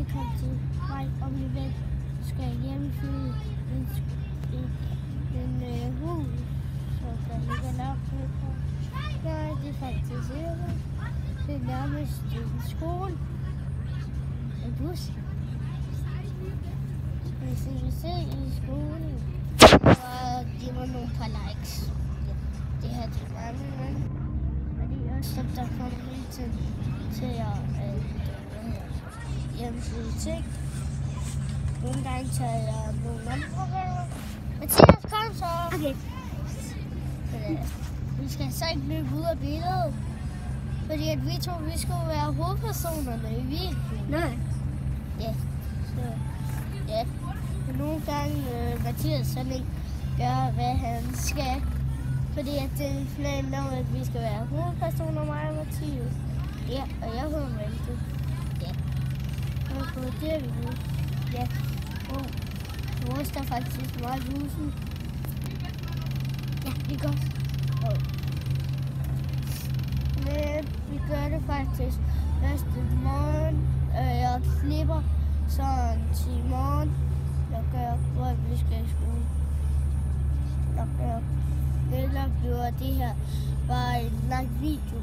velkommen til mig om event. Skal hjemmefylde en hus, så der ligger nok på. Ja, det er faktisk det er nærmest en skole. En bus. Hvis I vil se i skolen, og giv mig nogle par likes. Det her til mange, og det er også dem, der kommer hele tiden til at hjemmefylde ting. Nogle gange tager jeg nogle andre med. Mathias, kom så! Okay. Vi skal så ikke løbe ud af billedet. Fordi at vi skulle være hovedpersonerne i videoen. Nej. Ja. Så, ja. Og nogle gange Mathias så ikke gør, hvad han skal. Fordi at det er planen om, at vi skal være hovedpersoner, mig og Mathias. Ja, og jeg hedder Malte. Ja. Og det er vi nu. Ja. Og du ryster faktisk meget i huset. Ja, det er godt. Men vi gør det faktisk først i morgen. Jeg klipper sådan til i morgen. Jeg gør, hvor vi skal i skole. Jeg gør. Eller bliver det her bare en lang video.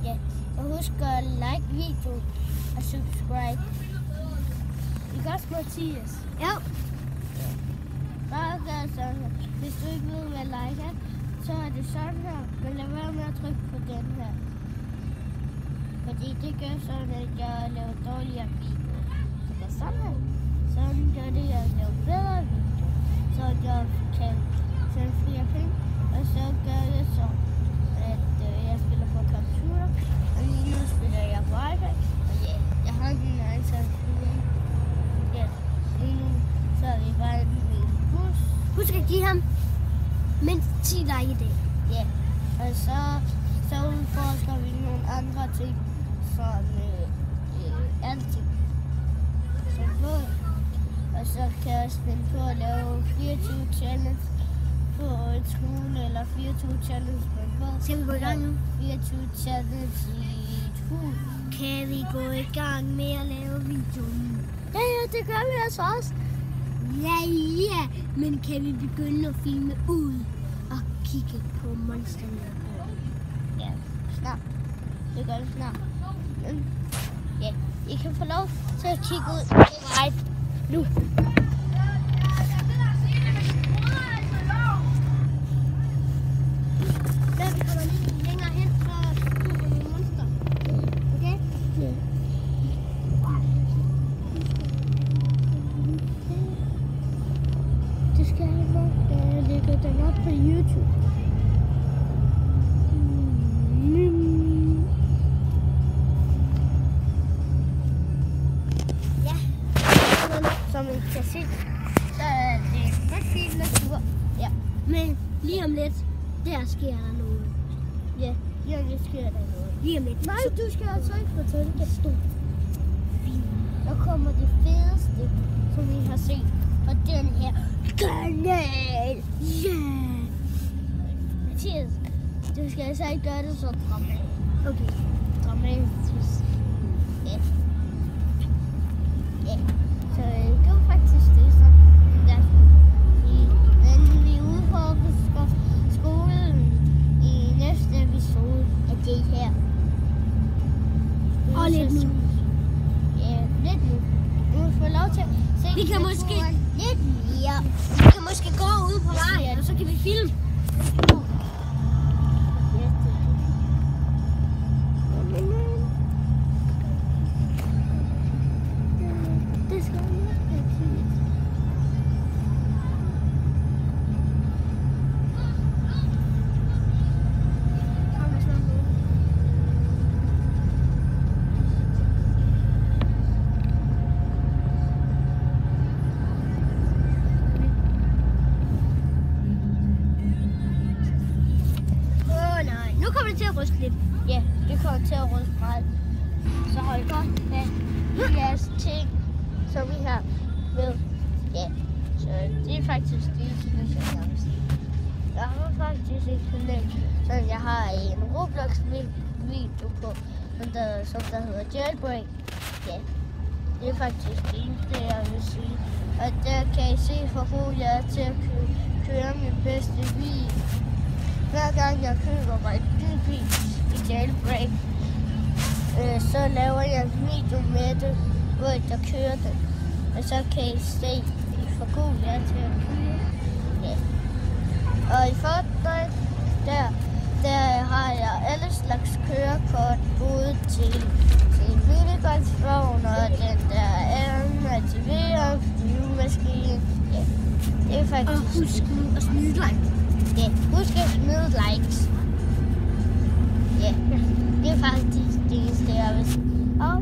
Ja. Og husk at like videoen og subscribe. Ikke også, Mathias? Ja. Bare gør sådan her. Hvis du ikke ved, hvad like er, så er det sådan her. Men lad være med at trykke på den her. Fordi det gør sådan, at jeg laver dårligere videoer. Så gør sådan her. Sådan gør det, at jeg laver bedre videoer. Så jeg kan tjene flere penge. Og så gør jeg så, at jeg spiller på computer. Og lige nu spiller jeg på iPad. Og ja, jeg har min egen telefon. Ja, lige nu så er vi bare i en bus. Husk at give ham mindst 10 like i dag. Ja, og så udforsker vi nogle andre ting, som alting. Som båd. Og så kan jeg også finde på at lave 24 challenge på en skole, eller 24 challenge på en båd. Skal vi gå i gang nu? 24 challenge i et hus. Kan vi gå i gang med at lave videoen? Ja, det gør vi altså også. Ja, men kan vi begynde at filme ud og kigge på monsterne? Ja, snart. Det gør det snart. Men, ja, I kan få lov til at kigge ud i mig nu. Der vi kommer lige længere hen, så kommer nogle monster. Okay? Ja. Det skal jeg nok lægge den op på YouTube. Ja, som I kan se, så er det en ret fin natur. Ja. Men lige om lidt, der sker der noget. Ja, lige om lidt sker der noget. Lige om lidt. Nej, du skal altså ikke fortælle det stort. Der kommer det fedeste, som I har set på den her kanal. Ja! Mathias, du skal altså ikke gøre det så dramatisk. Okay. Dramatisk. Ja. Ja. Så det var faktisk det, som jeg men vi udforsker skolen i næste episode af det her. Og lidt nu. Ja, lidt nu. Du får lov til at se Vi kan måske lidt mere. Vi kan måske gå ud på vejen, og så kan vi filme. Det skal jeg nok have tid. Nu kommer det til at ryste lidt. Ja, det kommer til at ryste meget. Så hold godt med jeres ting, som vi har med. Ja, så det er faktisk det, som jeg vil sige. Jeg har faktisk et kanal, som jeg har en Roblox-video på, som der hedder Jailbreak. Ja, Det er faktisk det eneste, jeg vil sige. Og der kan I se, hvor god jeg er til at køre min bedste bil. Hver gang jeg køber mig en ny bil i jailbreak, så laver jeg en video med det, hvor jeg kører den. Og så kan I se, hvor god jeg er til at køre. Ja. Og i Fortnite, der har jeg alle slags kørekort, både til en minigolfvogn og den der aktiveret flyvemaskine. Ja, det er faktisk... Og husk nu at smide like. Ja, husk at smide likes. Ja, det er faktisk det eneste, jeg vil sige. Og